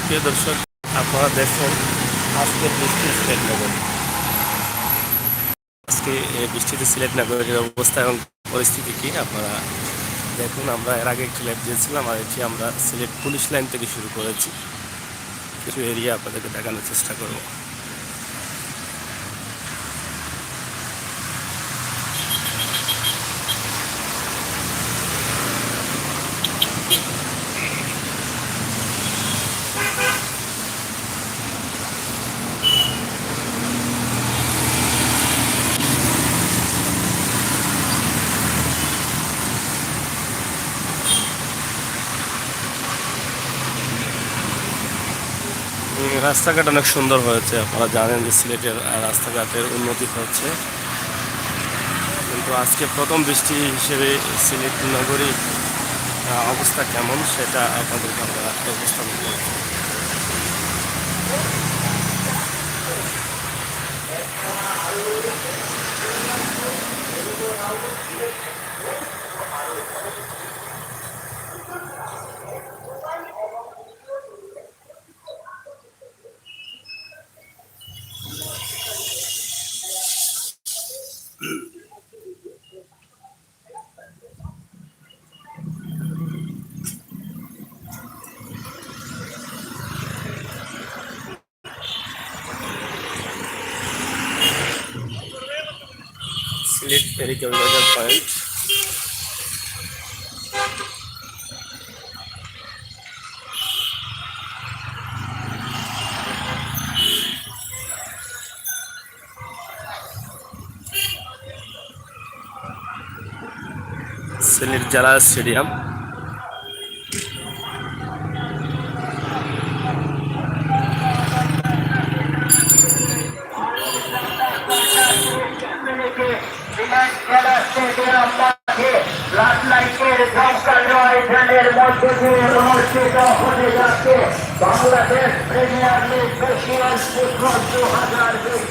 প্রিয় দর্শক, আপনারা দেখুন আজকে বৃষ্টি সিলেট নগরী। আজকে এই বৃষ্টিতে সিলেট নগরীর অবস্থা এবং পরিস্থিতি কি আপনারা দেখুন। আমরা এর আগে একটি লাইভ দিয়েছিলাম, আর এটি আমরা সিলেট পুলিশ লাইন থেকে শুরু করেছি। কিছু এরিয়া আপনাদেরকে দেখানোর চেষ্টা করব। রাস্তাঘাট অনেক সুন্দর হয়েছে। আপনারা জানেন যে সিলেটের রাস্তাঘাটের উন্নতি হচ্ছে, কিন্তু আজকে প্রথম বৃষ্টি হিসেবে সিলেট নগরী অবস্থা কেমন সেটা আপনাদেরকে আমরা উপস্থাপন করছি। সিলেট ফেরি ক্যাপিটাল পয়েন্ট। সিলেট জেলা stadium. Bangladesh premier league Asian football 2020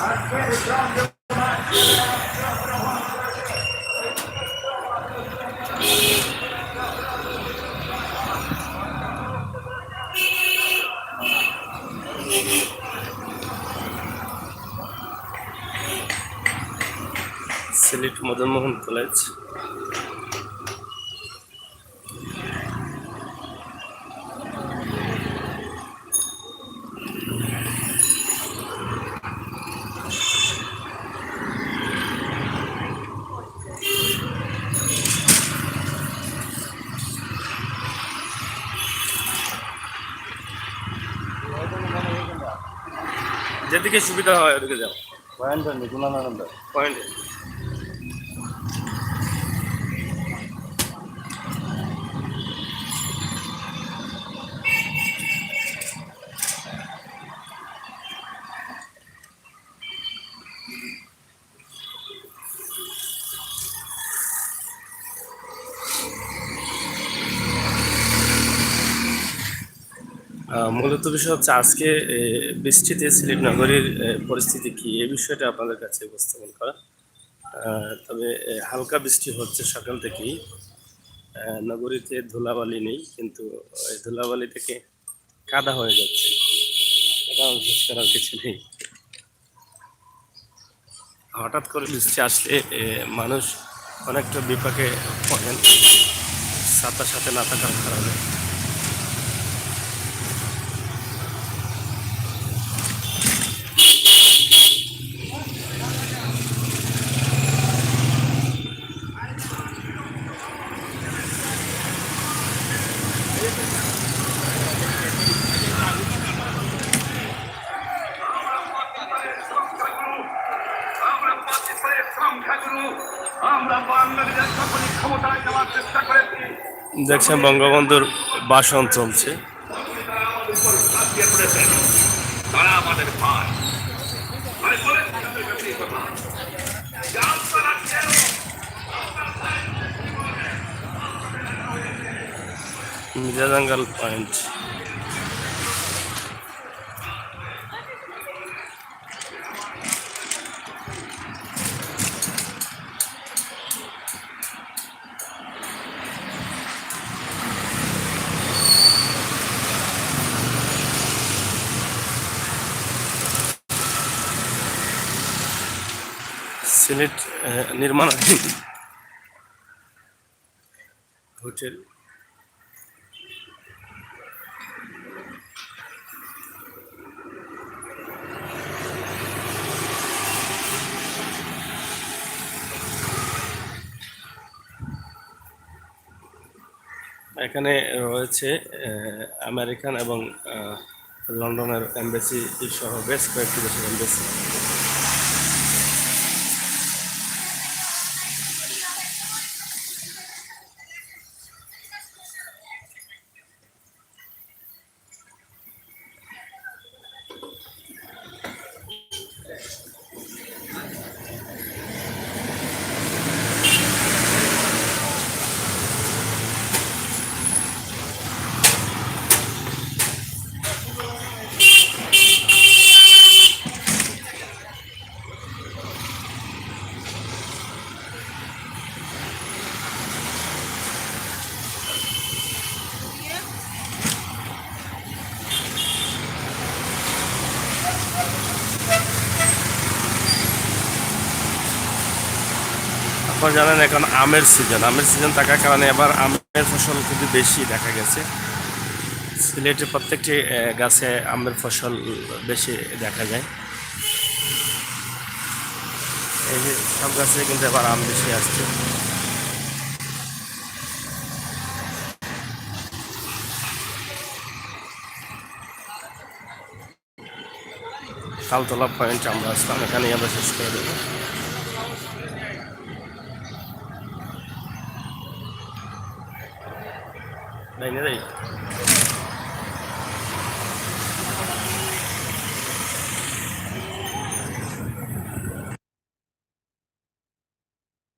আজকের সিলেট মদন মোহন কলেজ। যেদিকে সুবিধা হয় ওদিকে যাও। পয়েন্ট পয়েন্ট মূলত বিষয় হচ্ছে আজকে বৃষ্টিতে সিলেট নগরীর পরিস্থিতি কি, এই বিষয়টা আপনাদের কাছে উপস্থাপন করা। তবে হালকা বৃষ্টি হচ্ছে সকাল থেকেই। নগরীতে ধুলাবালি নেই, কিন্তু এই ধুলাবালি থেকে কাদা হয়ে যাচ্ছে। এটা বিশেষ করার কিছু নেই। হঠাৎ করে বৃষ্টি আসলে মানুষ অনেকটা বিপাকে পড়েন ছাতার সাথে না থাকার কারণে। দেখছেন বঙ্গবন্ধুর ভাষণ চলছে। মির্জাজাঙ্গাল পয়েন্ট। সিলেট নির্মাণাধীন হোটেল। এখানে রয়েছে আমেরিকান এবং লন্ডনের এমবাসি সহ বেশ কয়েকটি দেশের এমবাসি। আপনারা জানেন এখন আমের সিজন থাকার কারণে এবার আমের ফসল খুবই বেশি দেখা গেছে। সিলেটের প্রত্যেকটি গাছে আমের ফসল বেশি দেখা যায়। এই যে সব গাছে কিন্তু এবার আম বেশি আসছে। তালতলা পয়েন্ট আমরা আসলাম, এখানেই আমরা শেষ করে দেবো। नहीं नहीं